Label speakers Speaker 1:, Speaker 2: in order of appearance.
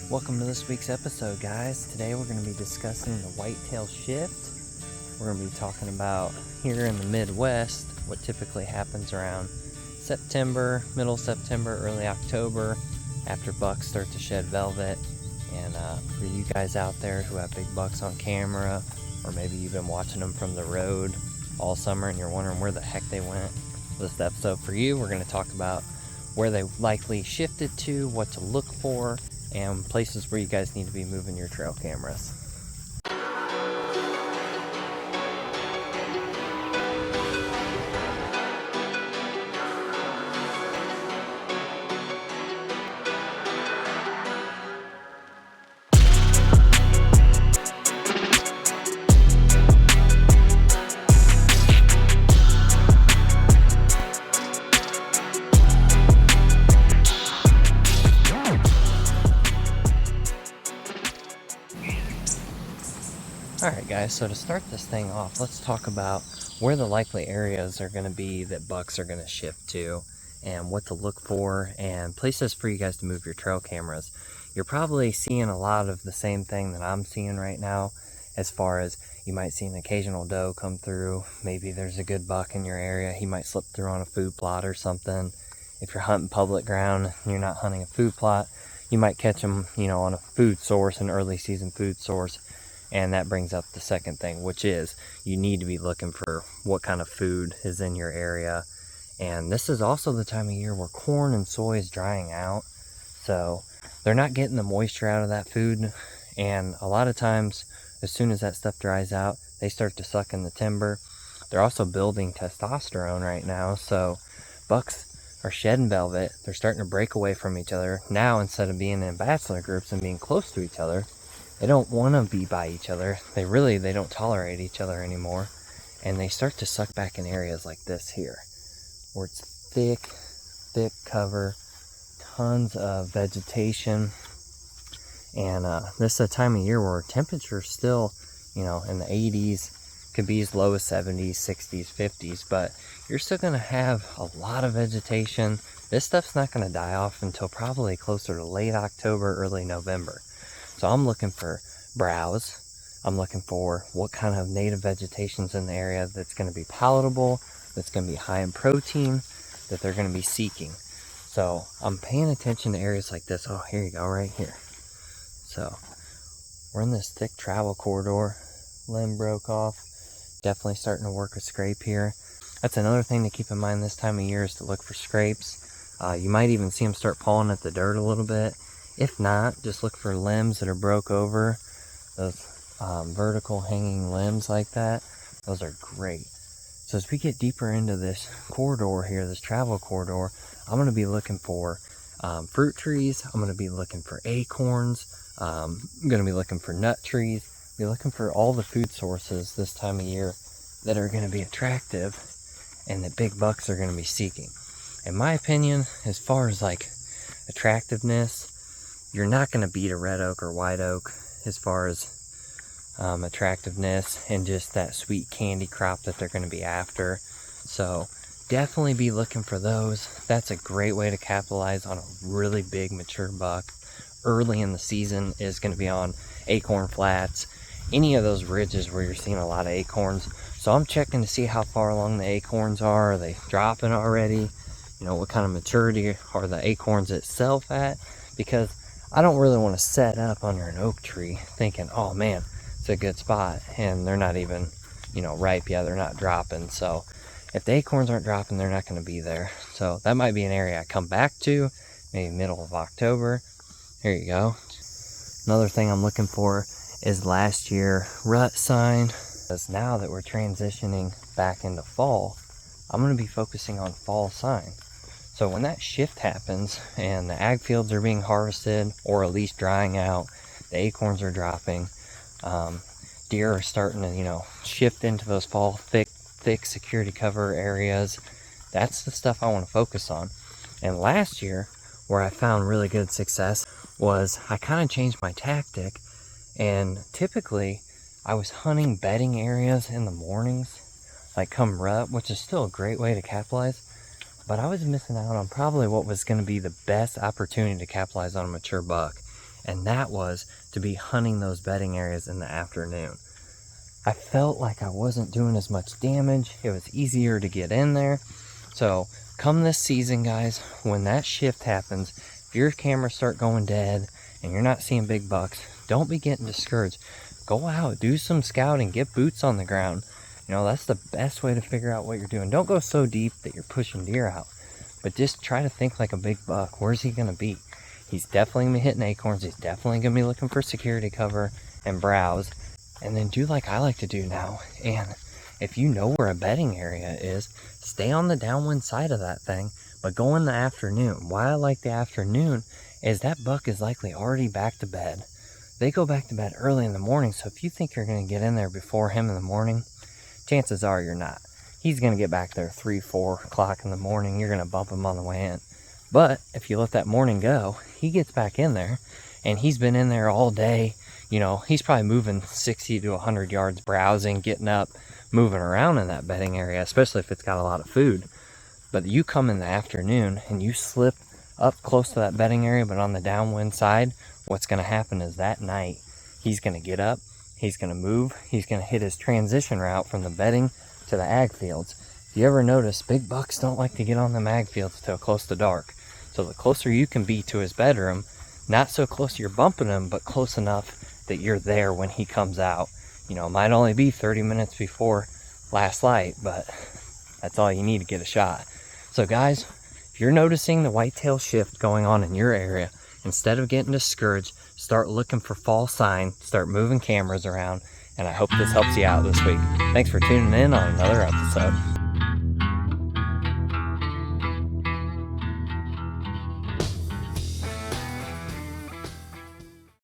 Speaker 1: Welcome to this week's episode, guys. Today we're going to be discussing the Whitetail Shift. We're going to be talking about here in the Midwest what typically happens around September, middle September, early October, after bucks start to shed velvet. And for you guys out there who have big bucks on camera, or maybe you've been watching them from the road all summer and you're wondering where the heck they went, this episode for you. We're going to talk about where they likely shifted to, what to look for, and places where you guys need to be moving your trail cameras. Alright guys, so to start this thing off, let's talk about where the likely areas are going to be that bucks are going to shift to, and what to look for, and places for you guys to move your trail cameras. You're probably seeing a lot of the same thing that I'm seeing right now, as far as you might see an occasional doe come through. Maybe there's a good buck in your area. He might slip through on a food plot or something. If you're hunting public ground and you're not hunting a food plot, you might catch him, on a food source, an early season food source. And that brings up the second thing, which is you need to be looking for what kind of food is in your area. And this is also the time of year where corn and soy is drying out. So they're not getting the moisture out of that food. And a lot of times, as soon as that stuff dries out, they start to suck in the timber. They're also building testosterone right now. So bucks are shedding velvet. They're starting to break away from each other. Now, instead of being in bachelor groups and being close to each other, they don't want to be by each other. They don't tolerate each other anymore. And they start to suck back in areas like this here, where it's thick cover, tons of vegetation. And this is a time of year where temperatures still, in the 80s, could be as low as 70s, 60s, 50s, but you're still going to have a lot of vegetation. This stuff's not going to die off until probably closer to late October, early November. So I'm looking for browse. I'm looking for what kind of native vegetation's in the area that's going to be palatable, that's going to be high in protein, that they're going to be seeking. So I'm paying attention to areas like this. Oh, here you go, right here. So we're in this thick travel corridor. Limb broke off. Definitely starting to work a scrape here. That's another thing to keep in mind this time of year, is to look for scrapes. You might even see them start pawing at the dirt a little bit. If not, just look for limbs that are broke over. Those vertical hanging limbs like that, those are great. So as we get deeper into this corridor here, this travel corridor, I'm going to be looking for fruit trees. I'm going to be looking for acorns. I'm going to be looking for nut trees. Be looking for all the food sources this time of year that are going to be attractive and that big bucks are going to be seeking. In my opinion, as far as like attractiveness, you're not going to beat a red oak or white oak as far as attractiveness and just that sweet candy crop that they're going to be after. So definitely be looking for those. That's a great way to capitalize on a really big mature buck. Early in the season is going to be on acorn flats, any of those ridges where you're seeing a lot of acorns. So I'm checking to see how far along the acorns are. Are they dropping already? What kind of maturity are the acorns itself at? Because I don't really want to set up under an oak tree thinking, oh man, it's a good spot, and they're not even, ripe yet. They're not dropping. So if the acorns aren't dropping, they're not going to be there. So that might be an area I come back to, maybe middle of October. Here you go. Another thing I'm looking for is last year rut sign. Because now that we're transitioning back into fall, I'm going to be focusing on fall sign. So when that shift happens and the ag fields are being harvested or at least drying out, the acorns are dropping, deer are starting to, shift into those fall thick security cover areas. That's the stuff I want to focus on. And last year, where I found really good success, was I kind of changed my tactic, and typically I was hunting bedding areas in the mornings, like come rut, which is still a great way to capitalize. But I was missing out on probably what was going to be the best opportunity to capitalize on a mature buck. and that was to be hunting those bedding areas in the afternoon. I felt like I wasn't doing as much damage. It was easier to get in there. So come this season, guys, when that shift happens, if your cameras start going dead and you're not seeing big bucks, don't be getting discouraged. Go out, do some scouting, get boots on the ground. You know, that's the best way to figure out what you're doing. Don't go so deep that you're pushing deer out, but just try to think like a big buck. Where's he gonna be? He's definitely gonna be hitting acorns. He's definitely gonna be looking for security cover and browse. And then do like I like to do now. And if you know where a bedding area is, stay on the downwind side of that thing, but go in the afternoon. Why I like the afternoon is that buck is likely already back to bed. They go back to bed early in the morning, so if you think you're going to get in there before him in the morning, chances are you're not. He's going to get back there 3, 4 o'clock in the morning. You're going to bump him on the way in. But if you let that morning go, he gets back in there, and he's been in there all day. You know, he's probably moving 60 to 100 yards, browsing, getting up, moving around in that bedding area, especially if it's got a lot of food. But you come in the afternoon and you slip up close to that bedding area, but on the downwind side, what's going to happen is that night, he's going to get up, he's going to move, he's going to hit his transition route from the bedding to the ag fields. If you ever notice, big bucks don't like to get on them ag fields till close to dark. So the closer you can be to his bedroom, not so close you're bumping him, but close enough that you're there when he comes out. You know, it might only be 30 minutes before last light, but that's all you need to get a shot. So guys, if you're noticing the whitetail shift going on in your area, instead of getting discouraged, start looking for fall signs, start moving cameras around, and I hope this helps you out this week. Thanks for tuning in on another episode.